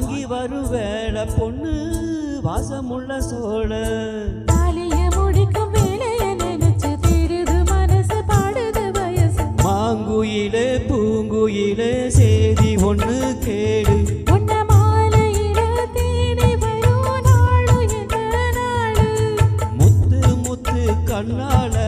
வாங்கி வரும் வேளை பொண்ணு வாசமுள்ள சோழ தாலிய முடிக்கும் வேலைய நினைச்சு தீருது மனசு பாடுது வயசு மாங்குயிலே பூங்குயிலே சேதி ஒண்ணு கேடு உன்ன மாலையில தேடி வரும் நாளு என்ன நாளு முத்து முத்து கண்ணால